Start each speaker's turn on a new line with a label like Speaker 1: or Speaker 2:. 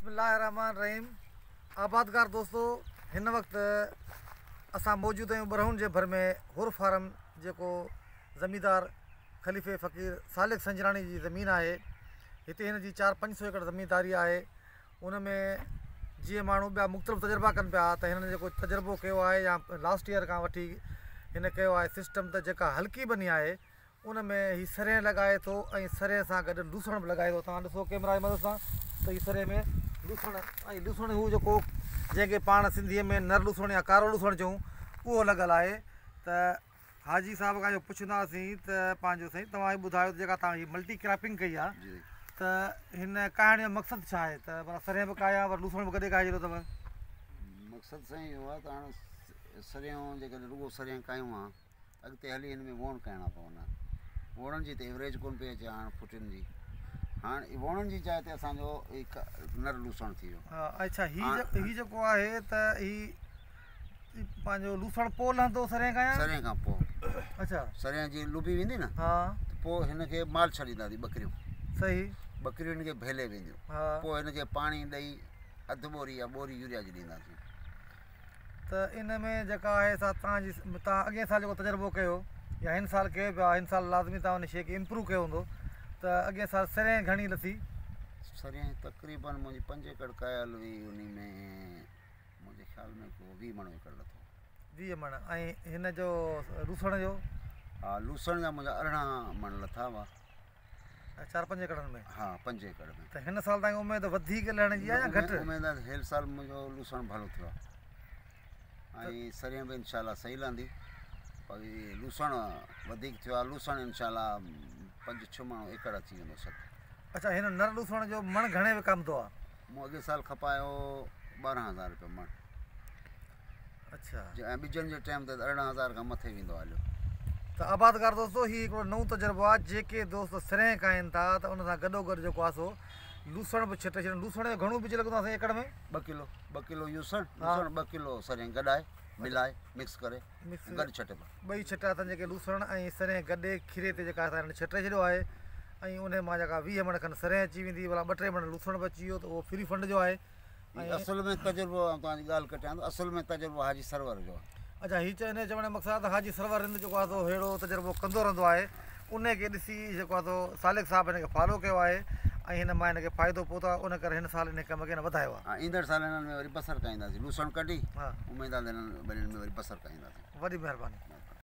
Speaker 1: बिस्मिल्लाहिर्रहमानिर्रहीम। आबादगार दोस्तों, हिन वक्त असां मौजूद आहियूं बरहुन जे भर में हुर फार्म, जेको ज़मींदार ख़लीफ़े फ़क़ीर सालिक संजराणी जी ज़मीन आहे। हिते हिन जी 400-500 एकड़ ज़मीनदारी आहे। उन में जीअं माण्हू ॿिया मुख़्तलिफ़ तजुर्बा कनि पिया, त हिननि जेको तजुर्बो कयो आहे या लास्ट ईयर खां वठी हिन कयो आहे सिस्टम, त जेका हल्की बनी आहे उन में हीउ सरें लॻाए थो ऐं सरें सां गॾु लूसण बि लॻाए थो। तव्हां ॾिसो कैमरा जी मदद सां त हीउ सरें में लूसण ऐं लूसण हू जेको जंहिंखे पाण सिंधीअ में नर लूसण या कारो लूसण चऊं, उहो लॻल आहे। त हाजी साहिब खां जो पुछंदासीं त पंहिंजो साईं तव्हां हीउ ॿुधायो त जेका तव्हां हीअ मल्टी क्रॉपिंग कई आहे, त हिन काइण जो मक़सदु छा आहे? त माना सरें बि काया पर लूसण बि गॾे काए छॾियो अथव?
Speaker 2: मक़सदु साईं इहो आहे त हाणे सरें जेके रुॻो सरें कयूं आहे, अॻिते हली हिन में वोण करणा पवंदा। वोणनि जी त एवरेज कोन पई अचे हाणे फुटियुनि जी। हाणे वोणनि जी जाइ ते असांजो नर लूसण थी वियो।
Speaker 1: हा, अच्छा, हीउ जेको आहे त हीउ पंहिंजो लूसण पोइ लहंदो सरें खां?
Speaker 2: सरें खां पोइ।
Speaker 1: अच्छा,
Speaker 2: सरें जी लुबी वेंदी न,
Speaker 1: हा,
Speaker 2: त पोइ हिनखे माल छॾींदासीं ॿकरियूं।
Speaker 1: सही,
Speaker 2: ॿकरियूं हिनखे भेले वेंदियूं।
Speaker 1: हा,
Speaker 2: पोइ हिनखे पाणी ॾेई अधु बोरी या बोरी यूरिया जी ॾींदासीं।
Speaker 1: त इन में जेका आहे तव्हां अॻे साल जेको तजुर्बो कयो या हिन साल कयो पिया, हिन साल लाज़मी तव्हां उन शइ खे इम्प्रूव कयो हूंदो, त अॻे साल सरें घणी लथी?
Speaker 2: सरें तक़रीबन मुंहिंजी 5 एकड़ कयल हुई, उन में मुंहिंजे ख़्याल में को 20 मण एकड़ लथो।
Speaker 1: 20 मण। ऐं हिन जो लूसण जो?
Speaker 2: हा, लूसण जा मुंहिंजा 18 मण लथा हुआ।
Speaker 1: 4-5 एकड़नि में?
Speaker 2: हा, 5 एकड़ में।
Speaker 1: त हिन साल तव्हांजी उमेदु वधीक लहण जी आहे या घटि?
Speaker 2: उमेदु आहे हिन साल मुंहिंजो लूसण भलो थियो आहे ऐं सरें बि इनशाला सही लहंदी। पर लूसण वधीक थियो आहे। लूसण इनशाला 5-6 मण एकड़ अची वेंदो सभु।
Speaker 1: अच्छा, हिन नर लूसण जो मण घणे विकामंदो आहे?
Speaker 2: मूं अॻे साल खपायो 12,000 रुपया मण।
Speaker 1: अच्छा,
Speaker 2: ऐं ॿिजनि जे टाइम ते 18,000 खां मथे वेंदो हलियो।
Speaker 1: त आबादगार दोस्तो, हीउ हिकिड़ो नओं तजुर्बो आहे। जेके दोस्त सरें खाइनि था त उन सां गॾोगॾु जेको आहे सो लूसण बि छटे छॾनि। लूसण जो घणो बीज लॻंदो आहे एकड़ में?
Speaker 2: 2 किलो लूसण, 2 किलो सरें गॾाए मिलाए मिक्स करे गॾु छटिबो।
Speaker 1: ॿई छटा अथनि जेके लूसण ऐं सरें गॾे खीरे ते जेका असां छटे छॾियो आहे। ऐं उन मां जेका 20 मण खनि सरें अची वेंदी, भला 2-3 मण लूसण बि अची वियो, त उहो फ्री फंड जो आहे। ऐं
Speaker 2: असल में तजुर्बो तव्हांजी ॻाल्हि कटियां, असल में तजुर्बो हाजी सरवर जो आहे।
Speaker 1: अच्छा, हीउ हिन चवण जो मक़सदु आहे त हाजी सरवर हिंद जेको आहे सो अहिड़ो तजुर्बो कंदो रहंदो आहे। उन खे ॾिसी जेको आहे सो सालिक साहिबु हिन खे फॉलो कयो आहे ऐं हिन मां हिन खे फ़ाइदो पहुतो आहे। उन करे हिन साल हिन कम खे वधायो आहे।
Speaker 2: हा, ईंदड़ साल हिननि में वरी बसर खाईंदासीं। लूसण कढी
Speaker 1: हा,
Speaker 2: उमेदु आहे हिननि ॿिन्हिनि में वरी बसर खाईंदासीं।
Speaker 1: वॾी महिरबानी।